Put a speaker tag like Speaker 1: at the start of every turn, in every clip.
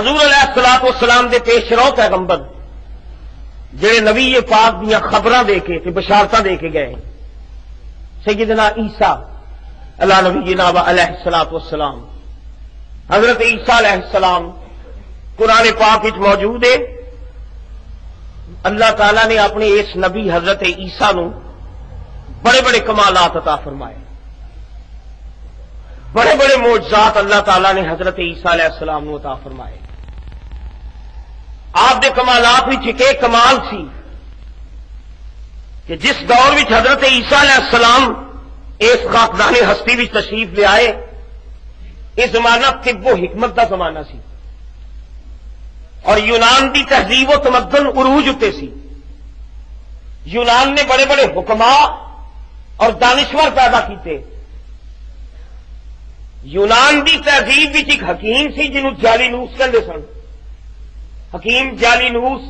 Speaker 1: حضور علیہ الصلوۃ والسلام دے پیش رو پیغمبر جڑے نبی پاک دیاں خبراں دے کے تے بشارتاں دے کے گئے سیدنا عیسیٰ علی نبینا و علیہ الصلوۃ والسلام حضرت عیسیٰ علیہ السلام قرآن پاک وچ موجود ہے. اللہ تعالی نے اپنے اس نبی حضرت عیسیٰ نو بڑے بڑے کمالات عطا فرمائے, بڑے بڑے معجزات اللہ تعالی نے حضرت عیسیٰ علیہ السلام نو عطا فرمائے. آپ دے کمالات وچ ایک کمال سی کہ جس دور وچ حضرت عیسیٰ علیہ السلام اس خاکدان ہستی وچ تشریف لے آئے یہ زمانہ طب و حکمت دا زمانہ سی اور یونان دی تہذیب و تمدن عروج اتے سی. یونان نے بڑے بڑے حکماء اور دانشور پیدا کیتے. یونان دی تہذیب وچ ایک حکیم سی جنہوں جالینوس کہندے سن. حکیم جالینوس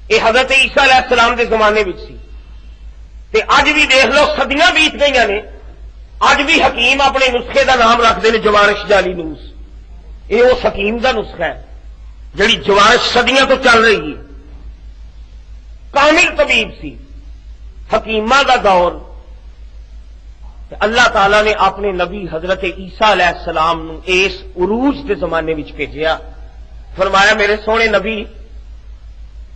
Speaker 1: یہ حضرت عیسیٰ علیہ السلام دے زمانے وچ سی تے اج بھی دیکھ لو صدیاں بیت گئی نے اج بھی حکیم اپنے نسخے دا نام رکھتے ہیں جوارش جالینوس. یہ اس حکیم دا نسخہ ہے جڑی جوارش صدیاں تو چل رہی ہے. کامل طبیب سی, حکیمہ دا دور. اللہ تعالی نے اپنے نبی حضرت عیسیٰ علیہ السلام نو اس عروج کے زمانے وچ بھیجیا. فرمایا میرے سونے نبی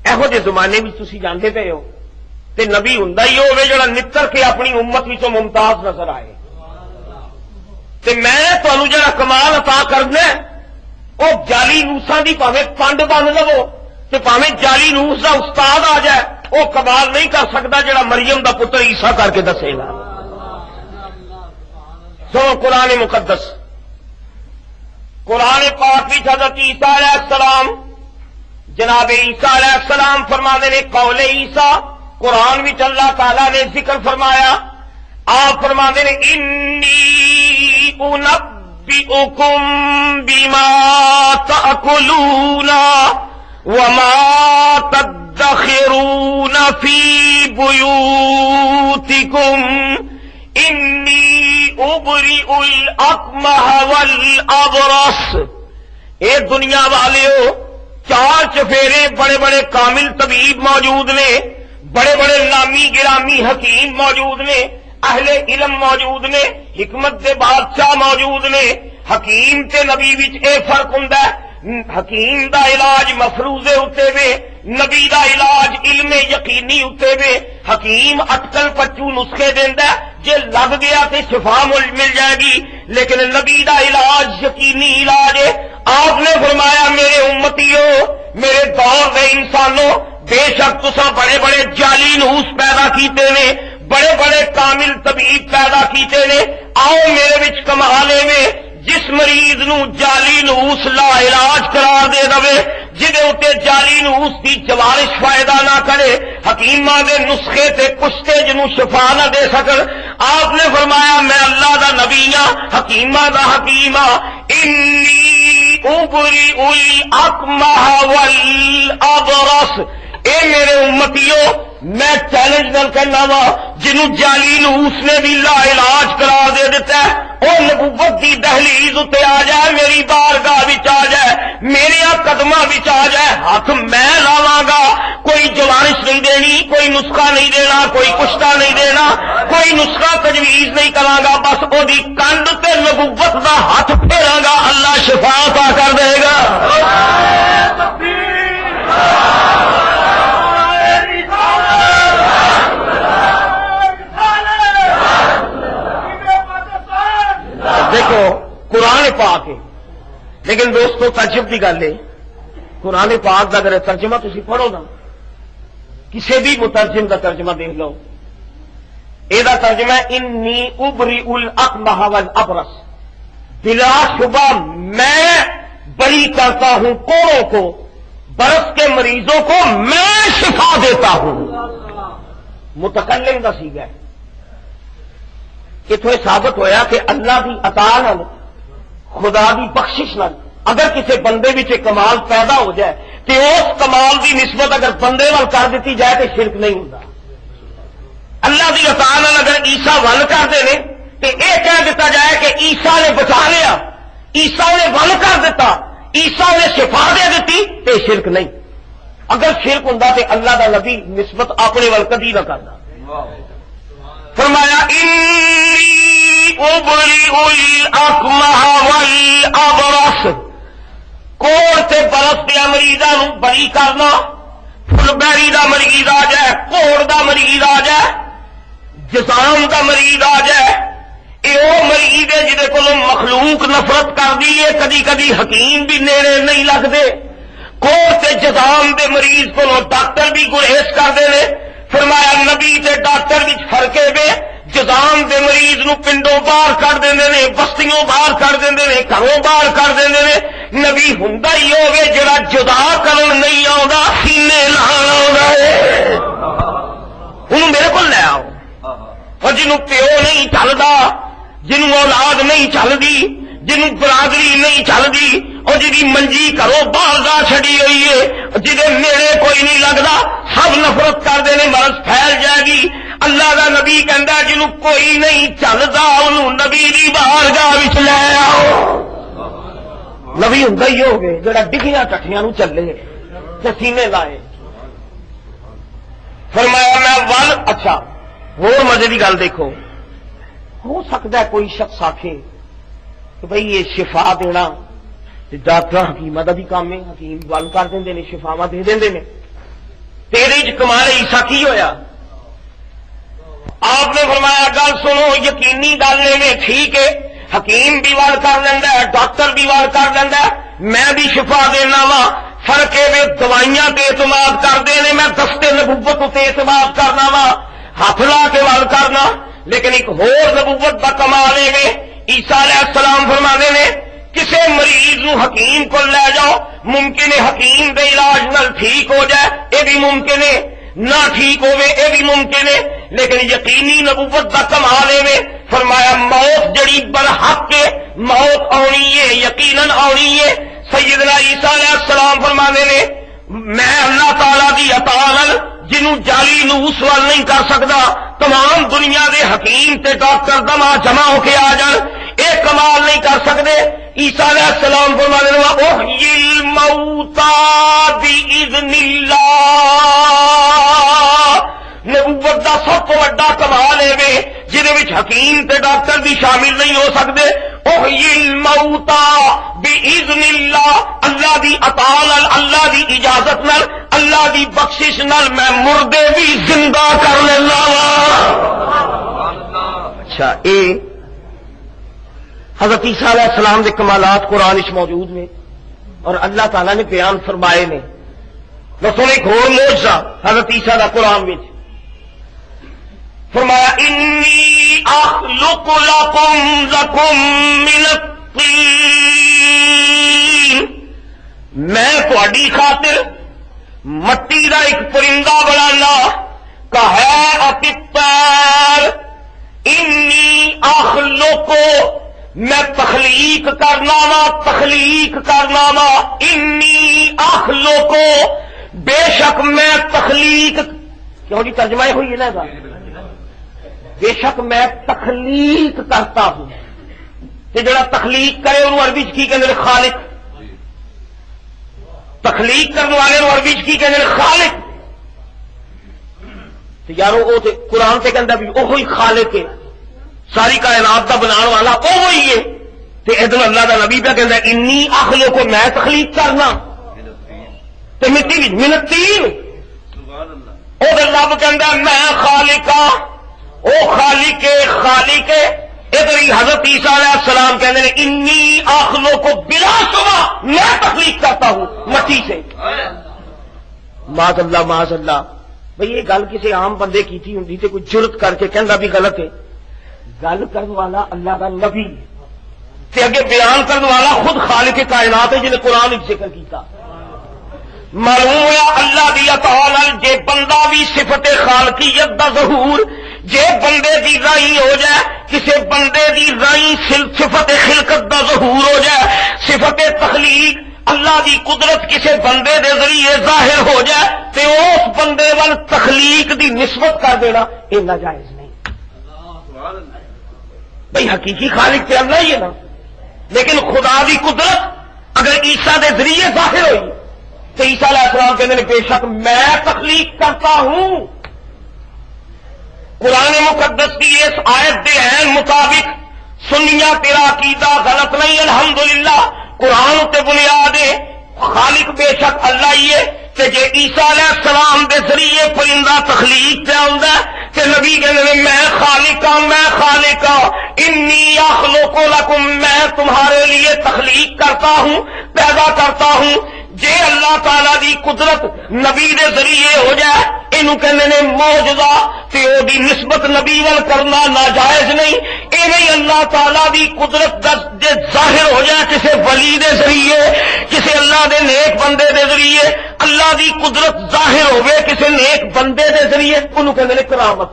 Speaker 1: یہو جے زمانے وچ تسی جانتے پے ہو تے نبی ہوندا ہی ہوے جڑا نتر کے اپنی امت وچوں ممتاز نظر آئے. تے میں تانوں جڑا کمال عطا کرنا وہ جالی نوساں دی پاویں پنڈ بن لو تے پاویں جالی نوس دا استاد آ جائے وہ کمال نہیں کر سکتا جڑا مریم دا پتر عیسیٰ کر کے دسے گا. سو قرآن مقدس قرآن پاک وچ حضرت عیسیٰ علیہ السلام جناب عیسیٰ علیہ السلام فرمانے نے قول عیسیٰ قرآن وچ اللہ تعالی نے ذکر فرمایا. آپ فرمانے نے انی انبئکم بما تأکلون وما تدخرون فی بیوتکم انی ابرئ الاکمہ والابرص. اے دنیا والیو چار چفیرے بڑے بڑے کامل طبیب موجود نے, بڑے بڑے نامی گرامی حکیم موجود نے, اہل علم موجود نے, حکمت دے بادشاہ موجود نے. حکیم تے نبی وچ اے فرق ہوندا ہے حکیم دا علاج مفروضے ہوتے وے, نبی دا علاج علم یقینی ہوتے وے. حکیم اٹکل پچو نسخے دیندا ہے جے لگ گیا تے شفا مل جائے گی, لیکن نبی دا علاج یقینی علاج ہے. آپ نے فرمایا میرے امتیوں میرے دور دے انسانوں بے شک تساں بڑے بڑے جالی نوس پیدا کیتے نے, بڑے بڑے کامل طبیب پیدا کیتے نے. آؤ میرے وچ کمالے میں جس مریض نو جالی نوس لا علاج قرار دے دے جدے اتے جالی نوس دی جوارش فائدہ نہ کرے, حکیماں دے نسخے تے کشتے جنوں شفا نہ دے سکن. آپ نے فرمایا میں اللہ دا نبی ہاں, حکیماں دا حکیم ہاں. انی ابرئ الاکمہ والابرص. اے میرے امتیوں میں چیلنج نہ کرنا وا جنوں جالی نوس نے بھی لا علاج قرار دے دیتا ہے وہ نبوت دی دہلیز تے آ جائے, میری بارگاہ وچ آ جائے, میرے قدماں وچ آ جائے, ہاتھ میں لاواں گا. کوئی جوارش نہیں دینی, کوئی نسخہ نہیں دینا, کوئی کشتہ نہیں دینا, کوئی نسخہ تجویز نہیں کراں گا, بس او دی کنڈ تے نبوت دا ہاتھ پھیراں گا, اللہ شفا عطا کر دے گا. دیکھو قرآن پاک ہے لیکن دوستو تعجب کی گل ہے قرآن پاک کا اگر ترجمہ تسی پڑھو نا کسی بھی مترجم کا ترجمہ دیکھ لو یہ ترجمہ انی ابرئ الاکمہ والابرص. بلا شبہ میں بری کرتا ہوں کوڑوں کو, برس کے مریضوں کو میں شفا دیتا ہوں. متکلم کا سیغہ ہے. اتنے ثابت ہویا کہ اللہ کی عطا نال خدا کی بخشش نال اگر کسی بندے وچ کمال پیدا ہو جائے تو اس کمال کی نسبت اگر بندے وال کر دیتی جائے تو شرک نہیں ہوتا. اللہ کی عطا نال اگر عیسیٰ ول کرتے ہیں تو یہ کہہ دیتا جائے کہ عیسیٰ نے بچا لیا, عیسیٰ نے ول کر دیتا, عیسیٰ عیسیٰ نے شفا دے دیتی تے شرک نہیں. اگر شرک ہوں تے اللہ دا نبی نسبت اپنے ول کدی نہ کرنا. فرمایا انی ابرئ الاکمہ والابرص، کوڑ تے برس دے مریضاں نوں بری کرنا. فل بیری دا مریض آ جائے، کوڑ دا مریض آ جائے، جسام دا مریض آ جائے، یہ وہ مریض ہے جہد کو مخلوق نفرت کر دی ہے. کدی کدی حکیم بھی نیڑے نہیں لگتے. کوڑ تے جسام دے مریض کو ڈاکٹر بھی گریز کرتے ہیں. فرمایا نبی تے ڈاکٹر وچ فرق ہے. جسام دے مریض نو پنڈوں باہر کر دیندے نے، بستیوں باہر کر دیندے نے، گھروں باہر کر دیندے نے. نبی ہوندا ہی ہوگے جڑا جدا کرن نہیں آوندا، سینے لان آوندا ہے. انہوں میرے کو لے آؤ. اور جنوں پیو نہیں چلدا، جنوں اولاد نہیں چلدی، جنوں برادری نہیں چلدی، اور جی منجی کرو باہر جا چھڑی ہوئی ہے، جہے نیڑے کوئی نہیں لگتا، سب نفرت کرتے ہیں، مرض پھیل جائے گی. اللہ کا نبی کہندا جنوں کوئی نہیں چلتا انہوں نبی دی بارگاہ وچ لے آؤ. نبی ہوندا ہی ہو گئے جڑا ڈگیاں ٹٹھیاں نوں چلے تے سینے لائے. فرمایا میں ول اچھا ہور مزے کی گل دیکھو. ہو سکتا ہے کوئی شخص آکھے کہ بھئی یہ شفا دینا ڈاکٹر حکیمہ دا بھی کام ہے، حکیم ول کر دیں شفاوا دے دیں. تیرے چ کمال عیسیٰ کی ہویا؟ آپ نے فرمایا گل سنو، یقینی گل ہے، ٹھیک ہے حکیم بھی ول کر لینا ہے، ڈاکٹر بھی ول کر لینا ہے، میں بھی شفا دینا وا. فرق ہے دوائیاں تے اعتماد کرتے ہیں، میں دستے نبوت تے اعتماد کرنا وا، ہاتھ لا کے ول کرنا. لیکن ایک ہور نبوت کا کمال ہے. عیسیٰ علیہ السلام فرماتے ہیں کسے مریض نو حکیم کو لے جاؤ، ممکن ہے حکیم دے علاج نال ٹھیک ہو جائے، یہ بھی ممکن ہے، نہ ٹھیک ہوئے یہ بھی ممکن ہے. لیکن یقینی نبوت کا کمال ہے. فرمایا موت جڑی برحق ہے، موت آنی ہے، یقیناً آنی ہے. سیدنا عیسیٰ علیہ السلام فرماتے ہیں میں اللہ تعالی دی عطا نال جنوں جعلی نوس وال نہیں کر سکتا، تمام دنیا دے حکیم تے ڈاکٹر دما جمع ہو کے آ جان، اے کمال نہیں کر سکتے. عیسیٰ علیہ السلام فرماتے ہیں احیی الموتی باذن اللہ. نبوت دا سب تو بڑا کمال ہے جہدے وچ حکیم تے ڈاکٹر بھی شامل نہیں ہو سکتے. احیی الموتی باذن اللہ، اللہ دی عطا نال، اللہ دی اجازت نال، اللہ دی بخشش نال میں مردے بھی زندہ کر لینا. اچھا اے حضرت عیسیٰ علیہ السلام کے کمالات قرآن وچ موجود نے اور اللہ تعالیٰ نے بیان فرمائے نے. دسو ایک اور معجزہ حضرت عیسیٰ دا قرآن وچ فرمایا انی اخلق لکم من الطین، میں تہاڈی خاطر مٹی دا ایک پرندہ بنانا کا ہے الطیر. انی اخلق، میں تخلیق کرنا وا، تخلیق کرنا وا. انی اخلق، بے شک میں تخلیق. کیوں جی ترجمہ ہوئی ہے نا، بے شک میں تخلیق کرتا ہوں. جڑا تخلیق کرے انہوں عربی کی کہتے خالق. تخلیق کرنے والے عربی کی کہتے خالق. یارو وہ قرآن سے کہتا بھی وہی خالق ہے، ساری کائنات کا بنانے والا وہی ہے. ادھر اللہ کا نبی پہ کہتا انی اخلق کو میں تخلیق کرنا تو مٹی من الطین. ادھر رب کہتا میں خالق ہاں، او خالق خالق. ادھر حضرت عیسیٰ علیہ السلام کہتے ہیں انی اخلق کو بلا شبہ میں تخلیق کرتا ہوں مٹی سے. معاذ اللہ معاذ اللہ. بھئی یہ گل کسی عام بندے کی تھی ہوں تو کوئی جرت کر کے کہنا بھی غلط ہے. گل کرنے والا اللہ کا نبی تے اگے بیان کرنے والا خود خالق کائنات ہے جنہیں قرآن وچ ذکر کیتا. معلوم ہوا اللہ دی عطا نال جے بندہ بھی صفت خالقیت دا ظہور، جے بندے دی رائی ہو جائے، کسے بندے دی رائی صفت خلقت دا ظہور ہو جائے، صفت تخلیق اللہ دی قدرت کسے بندے دے ذریعے ظاہر ہو جائے تے اس بندے وال تخلیق دی نسبت کر دینا یہ ناجائز نہیں. بھئی حقیقی خالق تے اللہ ہی ہے نا، لیکن خدا دی قدرت اگر عیسیٰ دے ذریعے ظاہر ہوئی تو عیسیٰ علیہ السلام کہتے ہیں بے شک میں تخلیق کرتا ہوں. قرآن مقدس کی اس آیت کے عین مطابق سنیا تیرا عقیدہ غلط نہیں. الحمدللہ قرآن تے بنیاد خالق بے شک اللہ ہی ہے کہ جے عیسیٰ علیہ السلام دے ذریعے پرندہ تخلیق پہ آندا کہ نبی کہتے ہیں میں خالق ہوں، میں خالق ہوں. انی اخلق لکم، میں تمہارے لیے تخلیق کرتا ہوں، پیدا کرتا ہوں. جے اللہ تعالی دی قدرت نبی دے ذریعے ہو جائے اینو کہندے نے معجزہ تے او دی نسبت نبی ول کرنا ناجائز نہیں. ایویں اللہ تعالی دی قدرت جے ظاہر ہو جائے کسی ولی دے ذریعے، کسی اللہ دے نیک بندے دے ذریعے، اللہ دی قدرت ظاہر ہوئے کسی نیک بندے دے ذریعے انہوں کہندے نے کرامت.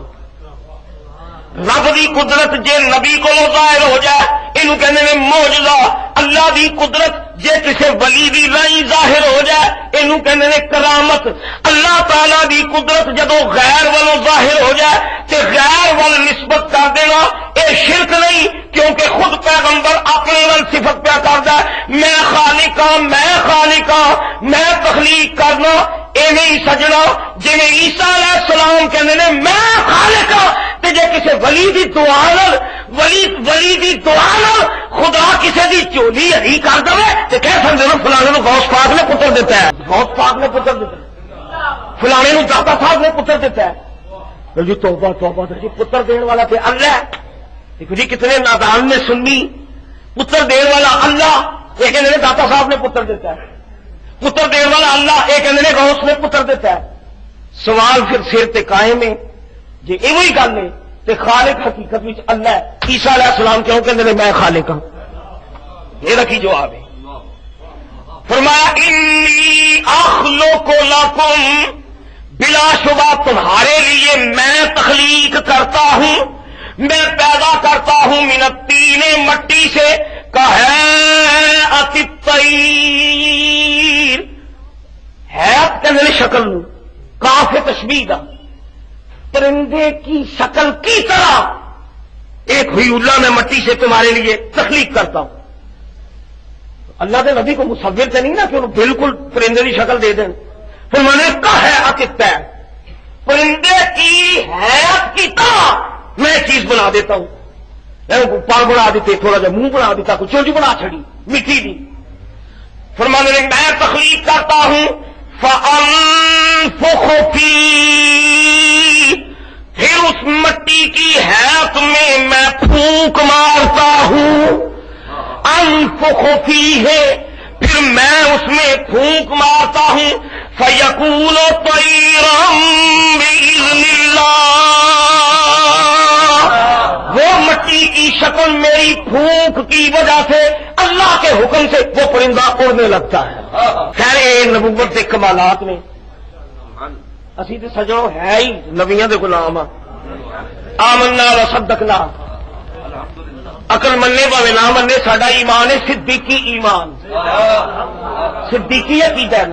Speaker 1: رب دی قدرت جے نبی کو ظاہر ہو جائے انہوں کہندے نے معجزہ. اللہ دی قدرت جے کسی ولی دی رائی ظاہر ہو جائے انہوں کہندے نے کرامت. اللہ تعالی دی قدرت جدو غیر والوں ظاہر ہو جائے تے غیر وال نسبت کر دینا اے شرک نہیں، کیونکہ خود پیغمبر اپنے وال صفت پیا کردا ہے میں خالق ہاں، میں خالق ہاں، میں تخلیق کرنا. ایویں ہی سجنا جی عیسیٰ علیہ السلام کہندے نے میں خالق ہاں تے جے کسی ولی دی دعا نال ولی دی دعا نال خدا کسی دی چولی ہری کر دے تے کہہ سکدے ہو فلانے نو غوث پاک نے پتر دیتا ہے، غوث پاک نے پتر دیتا ہے، فلانے نو داتا صاحب نے پتر دیتا ہے. جی توبہ توبہ جی پتر دین والا تے اللہ ہے. دیکھو جی کتنے نادان نے سنی پتر دین والا اللہ یہ کہندے نے داتا صاحب نے پتر دیتا ہے، پتر دین والا اللہ یہ کہندے نے غوث نے پتر دیتا ہے. سوال پھر سر تے قائم ہے جی ایویں گل ہے تے خالق حقیقت وچ اللہ ہے. عیسیٰ علیہ السلام کیوں کہندے نے میں خالق ہوں؟ یہ رکھی جواب ہے. فرمایا انی اخلق لکم، بلا شبہ تمہارے لیے میں تخلیق کرتا ہوں، میں پیدا کرتا ہوں من الطین، مٹی سے، کہیئۃ الطیر، حیات کہنے نے شکل نو، کاف تشبیہ دا، پرندے کی شکل کی طرح ایک ہوئی اللہ میں مٹی سے تمہارے لیے تخلیق کرتا ہوں. اللہ دے نبی کو مصور تے نہیں نا کہ انہوں بالکل پرندے کی شکل دے دیں. پھر میں نے کہا ہے عقیدہ پرندے کی حیات کی طرح میں چیز بنا دیتا ہوں، پال بنا دیتے، تھوڑا جا منہ بنا دیتا، کوئی چونج بنا چھڑی مٹی دی. فرمانے لگے میں تخلیق کرتا ہوں فَأَنفُخُ فِيهِ، پھر اس مٹی کی حیات میں پھونک مارتا ہوں. انفخ فیہ، پھر میں اس میں پھونک مارتا ہوں. فیکون طیرا بإذن اللہ، وہ مٹی کی شکل میری پھونک کی وجہ سے اللہ کے حکم سے وہ پرندہ اڑنے لگتا ہے. خیر نبوت کے کمالات نے اسی تے سجو ہے ہی نبیاں دے غلام ہاں. آمنا وصدقنا، عقل مننے پاوے نہ مننے ساڈا ایمان ہے صدیقی ایمان، صدیقی عقیدہ ہے.